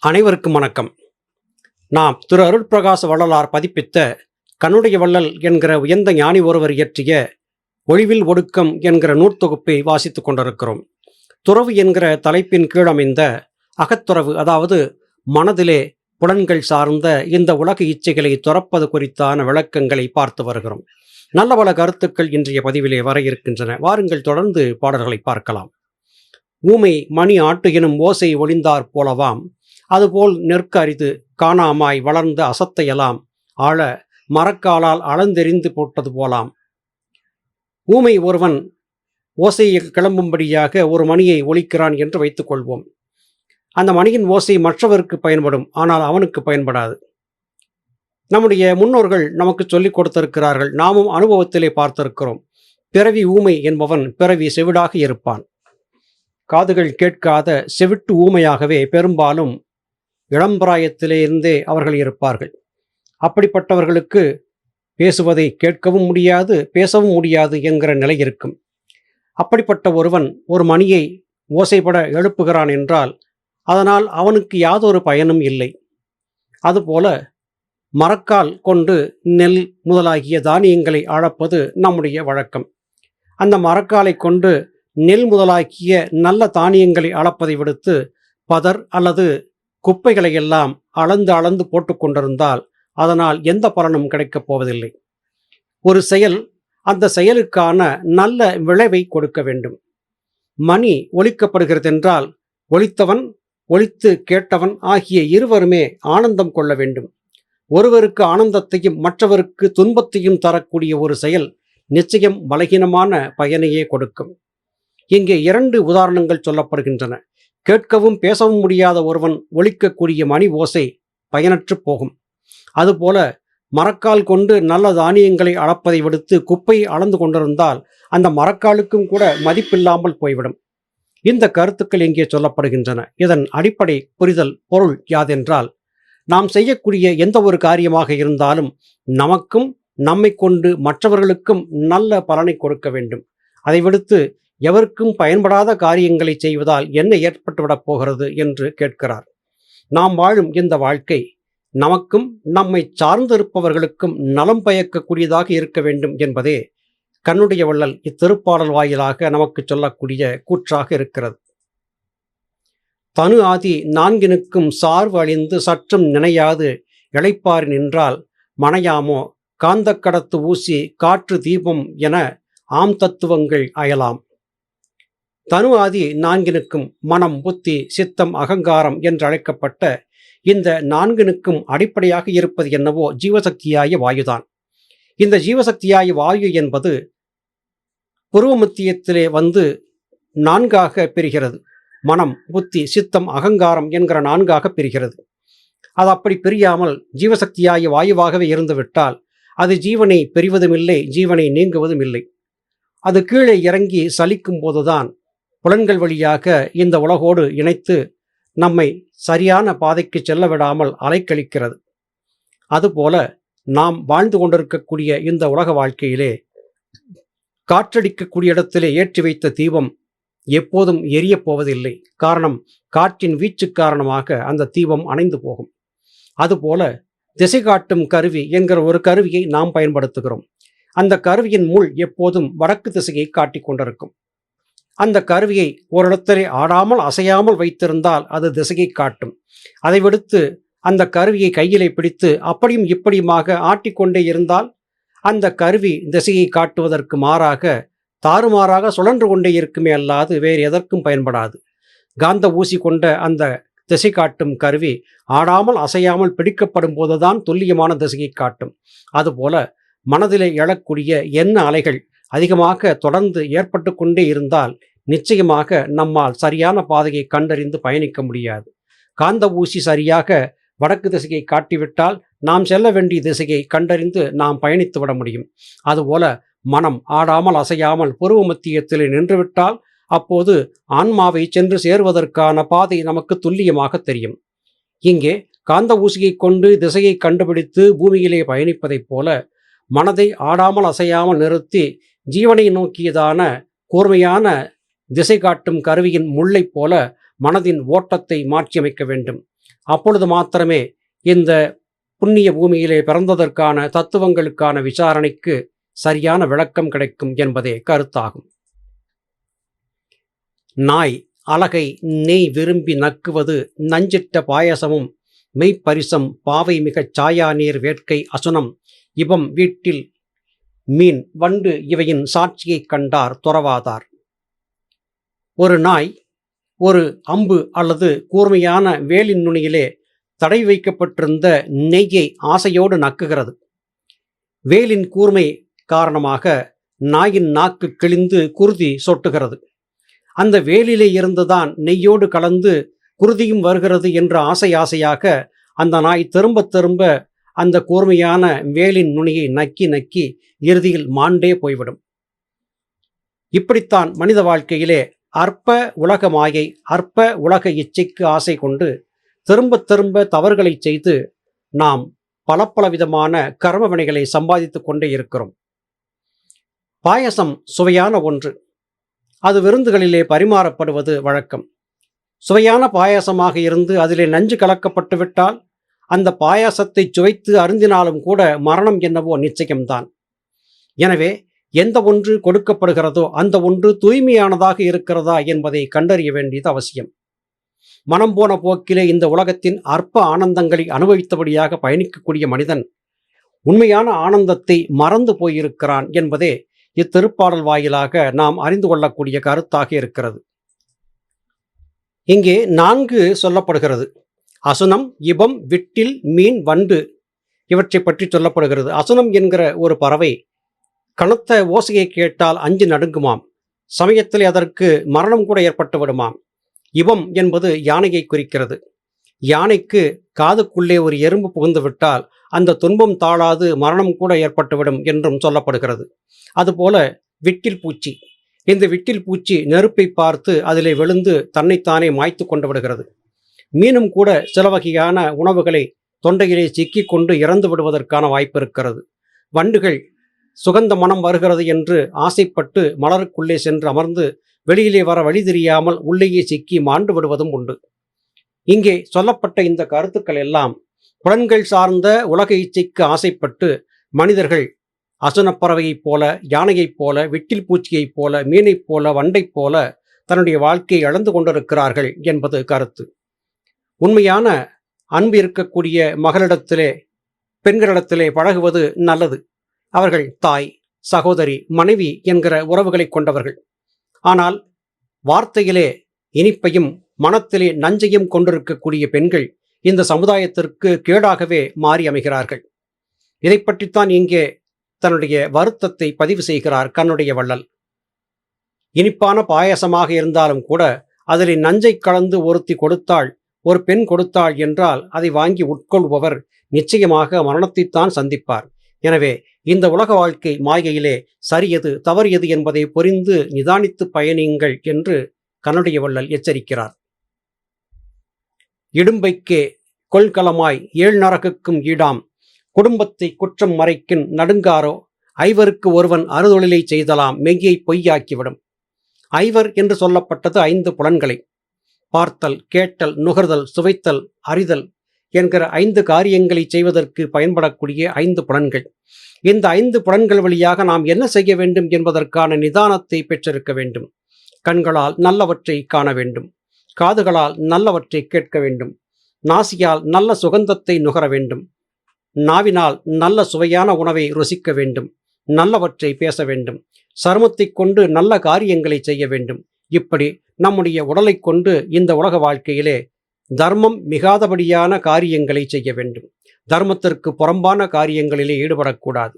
அனைவருக்கும் வணக்கம். நாம் திரு அருட்பிரகாச வள்ளலார் பதிப்பித்த கண்ணுடைய வள்ளல் என்கிற உயர்ந்த ஞானி ஒருவர் இயற்றிய ஒழிவில் ஒடுக்கம் என்கிற நூற்தொகுப்பை வாசித்துக் கொண்டிருக்கிறோம். துறவு என்கிற தலைப்பின் கீழமைந்த அகத்துறவு, அதாவது மனதிலே புலன்கள் சார்ந்த இந்த உலக இச்சைகளை துறப்பது குறித்தான விளக்கங்களை பார்த்து வருகிறோம். நல்ல பல கருத்துக்கள் இன்றைய பதிவிலே வர இருக்கின்றன. வாருங்கள், தொடர்ந்து பாடல்களை பார்க்கலாம். ஊமை மணி ஆட்டு எனும் ஓசை ஒளிந்தார் போலவாம், அதுபோல் நெற்க அரிது காணாமாய் வளர்ந்த அசத்தையெல்லாம் ஆழ மரக்காலால் அளந்தெறிந்து போட்டது போலாம். ஊமை ஒருவன் ஓசையை கிளம்பும்படியாக ஒரு மணியை ஒலிக்கிறான் என்று வைத்துக் கொள்வோம். அந்த மணியின் ஓசை மற்றவருக்கு பயன்படும், ஆனால் அவனுக்கு பயன்படாது. நம்முடைய முன்னோர்கள் நமக்கு சொல்லிக் கொடுத்திருக்கிறார்கள், நாமும் அனுபவத்திலே பார்த்திருக்கிறோம். பிறவி ஊமை என்பவன் பிறவி செவிடாக இருப்பான். காதுகள் கேட்காத செவிட்டு ஊமையாகவே பெரும்பாலும் இளம்பிராயத்திலே இருந்தே அவர்கள் இருப்பார்கள். அப்படிப்பட்டவர்களுக்கு பேசுவதை கேட்கவும் முடியாது, பேசவும் முடியாது என்கிற நிலை இருக்கும். அப்படிப்பட்ட ஒருவன் ஒரு மணியை ஓசைப்பட எழுப்புகிறான் என்றால் அதனால் அவனுக்கு யாதொரு பயனும் இல்லை. அதுபோல மரக்கால் கொண்டு நெல் முதலாகிய தானியங்களை அளப்பது நம்முடைய வழக்கம். அந்த மரக்காலை கொண்டு நெல் முதலாகிய நல்ல தானியங்களை அளப்பதை விடுத்து பதர் அல்லது குப்பைகளை எல்லாம் அளந்து அளந்து போட்டு கொண்டிருந்தால் அதனால் எந்த பலனும் கிடைக்கப் போவதில்லை. ஒரு செயல் அந்த செயலுக்கான நல்ல விளைவை கொடுக்க வேண்டும். மணி ஒலிக்கப்படுகிறது என்றால் ஒலித்தவன் ஒலித்து கேட்டவன் ஆகிய இருவருமே ஆனந்தம் கொள்ள வேண்டும். ஒருவருக்கு ஆனந்தத்தையும் மற்றவருக்கு துன்பத்தையும் தரக்கூடிய ஒரு செயல் நிச்சயம் பலகீனமான பயனையே கொடுக்கும். இங்கே 2 உதாரணங்கள் சொல்லப்படுகின்றன. கேட்கவும் பேசவும் முடியாத ஒருவன் ஒலிக்கக்கூடிய மணி ஓசை பயனற்று போகும். அதுபோல மரக்கால் கொண்டு நல்ல தானியங்களை அளப்பதை விடுத்து குப்பையை அளந்து கொண்டிருந்தால் அந்த மரக்காலுக்கும் கூட மதிப்பில்லாமல் போய்விடும். இந்த கருத்துக்கள் இங்கே சொல்லப்படுகின்றன. இதன் அடிப்படை புரிதல் பொருள் யாதென்றால், நாம் செய்யக்கூடிய எந்த ஒரு காரியமாக இருந்தாலும் நமக்கும் நம்மை கொண்டு மற்றவர்களுக்கும் நல்ல பலனை கொடுக்க வேண்டும். அதை விடுத்து எவருக்கும் பயன்படாத காரியங்களை செய்வதால் என்ன ஏற்பட்டுவிடப் போகிறது என்று கேட்கிறார். நாம் வாழும் இந்த வாழ்க்கை நமக்கும் நம்மை சார்ந்திருப்பவர்களுக்கும் நலம் பயக்கக்கூடியதாக இருக்க வேண்டும் என்பதே கண்ணுடைய வள்ளல் இத்திருப்பாடல் வாயிலாக நமக்கு சொல்லக்கூடிய கூற்றாக இருக்கிறது. தனு ஆதி 4னுக்கும் சார்பு அழிந்து சற்றும் நினையாது இளைப்பாரி நின்றால் மனையாமோ காந்த கடத்து ஊசி காற்று தீபம் என ஆம் தத்துவங்கள் அயலாம். தனு ஆதி 4னுக்கும் மனம், புத்தி, சித்தம், அகங்காரம் என்று அழைக்கப்பட்ட இந்த 4னுக்கும் அடிப்படையாக இருப்பது என்னவோ ஜீவசக்தியாய வாயுதான். இந்த ஜீவசக்தியாய வாயு என்பது புருவ மத்தியத்திலே வந்து 4ஆக பிரிகிறது. மனம், புத்தி, சித்தம், அகங்காரம் என்கிற 4ஆக பிரிகிறது. அது அப்படி பிரியாமல் ஜீவசக்தியாய வாயுவாகவே இருந்துவிட்டால் அது ஜீவனை பிரிவதும் இல்லை, ஜீவனை நீங்குவதும் இல்லை. அது கீழே இறங்கி சலிக்கும் போதுதான் புலன்கள் வழியாக இந்த உலகோடு இணைத்து நம்மை சரியான பாதைக்கு செல்ல விடாமல் அலைக்கழிக்கிறது. அதுபோல நாம் வாழ்ந்து கொண்டிருக்கக்கூடிய இந்த உலக வாழ்க்கையிலே காற்றடிக்கக்கூடிய இடத்திலே ஏற்றி வைத்த தீபம் எப்போதும் எரியப் போவதில்லை. காரணம், காற்றின் வீச்சு காரணமாக அந்த தீபம் அணைந்து போகும். அதுபோல திசை காட்டும் கருவி என்கிற ஒரு கருவியை நாம் பயன்படுத்துகிறோம். அந்த கருவியின் முள் எப்போதும் வடக்கு திசையை காட்டிக் கொண்டிருக்கும். அந்த கருவியை ஓரிடத்திலே ஆடாமல் அசையாமல் வைத்திருந்தால் அது திசையை காட்டும். அதை விடுத்து அந்த கருவியை கையிலே பிடித்து அப்படியும் இப்படியுமாக ஆட்டிக்கொண்டே இருந்தால் அந்த கருவி திசையை காட்டுவதற்கு மாறாக தாறுமாறாக சுழன்று கொண்டே இருக்குமே அல்லாது வேறு எதற்கும் பயன்படாது. காந்த ஊசி கொண்ட அந்த திசை காட்டும் கருவி ஆடாமல் அசையாமல் பிடிக்கப்படும் போதுதான் துல்லியமான திசையை காட்டும். அதுபோல மனதிலே எழக்கூடிய எண்ண அலைகள் அதிகமாக தொடர்ந்து ஏற்பட்டு கொண்டே இருந்தால் நிச்சயமாக நம்மால் சரியான பாதையை கண்டறிந்து பயணிக்க முடியாது. காந்த ஊசி சரியாக வடக்கு திசையை காட்டிவிட்டால் நாம் செல்ல வேண்டிய திசையை கண்டறிந்து நாம் பயணித்து விட முடியும். அதுபோல மனம் ஆடாமல் அசையாமல் புருவ மத்தியத்திலே நின்றுவிட்டால் அப்போது ஆன்மாவை சென்று சேருவதற்கான பாதை நமக்கு துல்லியமாக தெரியும். இங்கே காந்த ஊசியை கொண்டு திசையை கண்டுபிடித்து பூமியிலே பயணிப்பதைப் போல மனதை ஆடாமல் அசையாமல் நிறுத்தி ஜீவனை நோக்கியதான கூர்மையான திசை காட்டும் கருவியின் முள்ளைப் போல மனதின் ஓட்டத்தை மாற்றியமைக்க வேண்டும். அப்பொழுது மாத்திரமே இந்த புண்ணிய பூமியிலே பிறந்ததற்கான தத்துவங்களுக்கான விசாரணைக்கு சரியான விளக்கம் கிடைக்கும் என்பதே கருத்தாகும். நாய் அலகை நெய் விரும்பி நக்குவது நஞ்சிட்ட பாயசமும் மெய்ப்பரிசம் பாவை மிகச் சாயா நீர் வேட்கை அசுனம் இவம் வீட்டில் மீன் வண்டு இவையின் சாட்சியைக் கண்டார் துறவாதார். ஒரு நாய் ஒரு அம்பு அல்லது கூர்மையான வேலின் நுனியிலே தடை வைக்கப்பட்டிருந்த நெய்யை ஆசையோடு நக்குகிறது. வேலின் கூர்மை காரணமாக நாயின் நாக்கு கிழிந்து குருதி சொட்டுகிறது. அந்த வேலிலே இருந்துதான் நெய்யோடு கலந்து குருதியும் வருகிறது என்ற ஆசையாக அந்த நாய் திரும்ப திரும்ப அந்த கூர்மையான வேலின் நுனியை நக்கி நக்கி இறுதியில் மாண்டே போய்விடும். இப்படித்தான் மனித வாழ்க்கையிலே அற்ப உலக மாயை, அற்ப உலக இச்சைக்கு ஆசை கொண்டு திரும்ப திரும்ப தவறுகளை செய்து நாம் பல விதமான கர்ம வினைகளை சம்பாதித்து கொண்டே இருக்கிறோம். பாயசம் சுவையான ஒன்று. அது விருந்துகளிலே பரிமாறப்படுவது வழக்கம். சுவையான பாயாசமாக இருந்து அதிலே நஞ்சு கலக்கப்பட்டு விட்டால் அந்த பாயாசத்தை சுவைத்து அருந்தினாலும் கூட மரணம் என்னவோ நிச்சயம்தான். எனவே எந்த ஒன்று கொடுக்கப்படுகிறதோ அந்த ஒன்று தூய்மையானதாக இருக்கிறதா என்பதை கண்டறிய வேண்டியது அவசியம். மனம் போன போக்கிலே இந்த உலகத்தின் அற்ப ஆனந்தங்களை அனுபவித்தபடியாக பயணிக்கக்கூடிய மனிதன் உண்மையான ஆனந்தத்தை மறந்து போயிருக்கிறான் என்பதே இத்திருப்பாடல் வாயிலாக நாம் அறிந்து கொள்ளக்கூடிய கருத்தாக இருக்கிறது. இங்கே 4 சொல்லப்படுகிறது. அசுனம், இபம், விட்டில், மீன், வண்டு இவற்றை பற்றி சொல்லப்படுகிறது. அசுனம் என்கிற ஒரு பறவை கனத்த ஓசையை கேட்டால் அஞ்சு நடுங்குமாம். சமயத்தில் அதற்கு மரணம் கூட ஏற்பட்டு விடுமாம். இபம் என்பது யானையை குறிக்கிறது. யானைக்கு காதுக்குள்ளே ஒரு எறும்பு புகுந்து விட்டால் அந்த துன்பம் தாழாது மரணம் கூட ஏற்பட்டுவிடும் என்றும் சொல்லப்படுகிறது. அதுபோல விட்டில் பூச்சி, இந்த விட்டில் பூச்சி நெருப்பை பார்த்து அதிலே விழுந்து தன்னைத்தானே மாய்த்து கொண்டு விடுகிறது. மீனும் கூட சில வகையான உணவுகளை தொண்டையிலே சிக்கி கொண்டு இறந்து விடுவதற்கான வாய்ப்பு இருக்கிறது. வண்டுகள் சுகந்த மனம் வருகிறது என்று ஆசைப்பட்டு மலருக்குள்ளே சென்று அமர்ந்து வெளியிலே வர வழி தெரியாமல் உள்ளேயே சிக்கி மாண்டு விடுவதும் உண்டு. இங்கே சொல்லப்பட்ட இந்த கருத்துக்கள் எல்லாம் புலன்கள் சார்ந்த உலக இச்சைக்கு ஆசைப்பட்டு மனிதர்கள் அசுனப்பறவையைப் போல, யானையைப் போல, விட்டில் பூச்சியைப் போல, மீனைப் போல, வண்டைப் போல தன்னுடைய வாழ்க்கையை இழந்து கொண்டிருக்கிறார்கள் என்பது கருத்து. உண்மையான அன்பு இருக்கக்கூடிய மகளிடத்திலே, பெண்களிடத்திலே பழகுவது நல்லது. அவர்கள் தாய், சகோதரி, மனைவி என்கிற உறவுகளை கொண்டவர்கள். ஆனால் வார்த்தையிலே இனிப்பையும் மனத்திலே நஞ்சையும் கொண்டிருக்கக்கூடிய பெண்கள் இந்த சமுதாயத்திற்கு கேடாகவே மாறி அமைகிறார்கள். இதை பற்றித்தான் இங்கே தன்னுடைய வருத்தத்தை பதிவு செய்கிறார் கண்ணுடைய வள்ளல். இனிப்பான பாயசமாக இருந்தாலும் கூட அதில் நஞ்சை கலந்து ஒருத்தி கொடுத்தாள், ஒரு பெண் கொடுத்தாள் என்றால் அதை வாங்கி உட்கொள்பவர் நிச்சயமாக மரணத்தைத்தான் சந்திப்பார். எனவே இந்த உலக வாழ்க்கை மாயையிலே சரியது தவறியது என்பதை புரிந்து நிதானித்து பயணியுங்கள் என்று கண்ணுடைய வள்ளல் எச்சரிக்கிறார். இடும்பைக்கே கொள்கலமாய் 7 நரகுக்கும் ஈடாம் குடும்பத்தை குற்றம் மறைக்கின் நடுங்காரோ ஐவருக்கு ஒருவன் அறுதொழிலை செய்தலாம் மெய்யை பொய்யாக்கிவிடும். ஐவர் என்று சொல்லப்பட்டது 5 புலன்களை. பார்த்தல், கேட்டல், நுகர்தல், சுவைத்தல், அறிதல் என்கிற 5 காரியங்களை செய்வதற்கு பயன்படக்கூடிய 5 புலன்கள். இந்த 5 புலன்கள் வழியாக நாம் என்ன செய்ய வேண்டும் என்பதற்கான நிதானத்தை பெற்றிருக்க வேண்டும். கண்களால் நல்லவற்றை காண வேண்டும், காதுகளால் நல்லவற்றை கேட்க வேண்டும், நாசியால் நல்ல சுகந்தத்தை நுகர வேண்டும், நாவினால் நல்ல சுவையான உணவை ருசிக்க வேண்டும், நல்லவற்றை பேச வேண்டும், சருமத்தை கொண்டு நல்ல காரியங்களை செய்ய வேண்டும். இப்படி நம்முடைய உடலை கொண்டு இந்த உலக வாழ்க்கையிலே தர்மம் மிகாதபடியான காரியங்களை செய்ய வேண்டும். தர்மத்திற்கு புறம்பான காரியங்களிலே ஈடுபடக்கூடாது.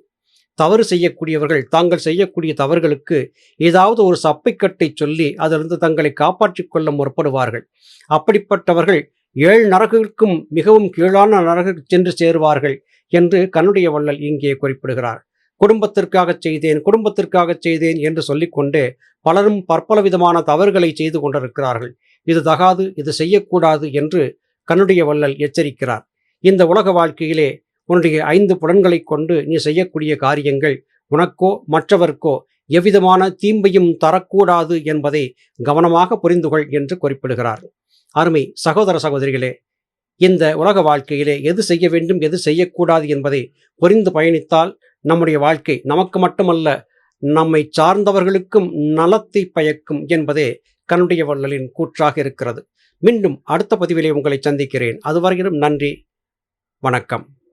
தவறு செய்யக்கூடியவர்கள் தாங்கள் செய்யக்கூடிய தவறுகளுக்கு ஏதாவது ஒரு சப்பைக்கட்டை சொல்லி அதிலிருந்து தங்களை காப்பாற்றிக் கொள்ள முற்படுவார்கள். அப்படிப்பட்டவர்கள் 7 நரகுக்கும் மிகவும் கீழான நரகுக்கு சென்று சேருவார்கள் என்று கண்ணுடைய வள்ளல் இங்கே குறிப்பிடுகிறார். குடும்பத்திற்காகச் செய்தேன் என்று சொல்லிக்கொண்டே பலரும் பற்பல விதமான தவறுகளை செய்து கொண்டிருக்கிறார்கள். இது தகாது, இது செய்யக்கூடாது என்று கண்ணுடைய வள்ளல் எச்சரிக்கிறார். இந்த உலக வாழ்க்கையிலே உன்னுடைய 5 புலன்களை கொண்டு நீ செய்யக்கூடிய காரியங்கள் உனக்கோ மற்றவர்க்கோ எவ்விதமான தீம்பையும் தரக்கூடாது என்பதை கவனமாக புரிந்துகொள் என்று குறிப்பிடுகிறார். அருமை சகோதர சகோதரிகளே, இந்த உலக வாழ்க்கையிலே எது செய்ய வேண்டும் எது செய்யக்கூடாது என்பதை புரிந்து பயணித்தால் நம்முடைய வாழ்க்கை நமக்கு மட்டுமல்ல நம்மை சார்ந்தவர்களுக்கும் நலத்தை பயக்கும் என்பதே கனுடைய வள்ளலின் கூற்றாக இருக்கிறது. மீண்டும் அடுத்த பதிவிலே உங்களை சந்திக்கிறேன். அதுவரையிலும் நன்றி, வணக்கம்.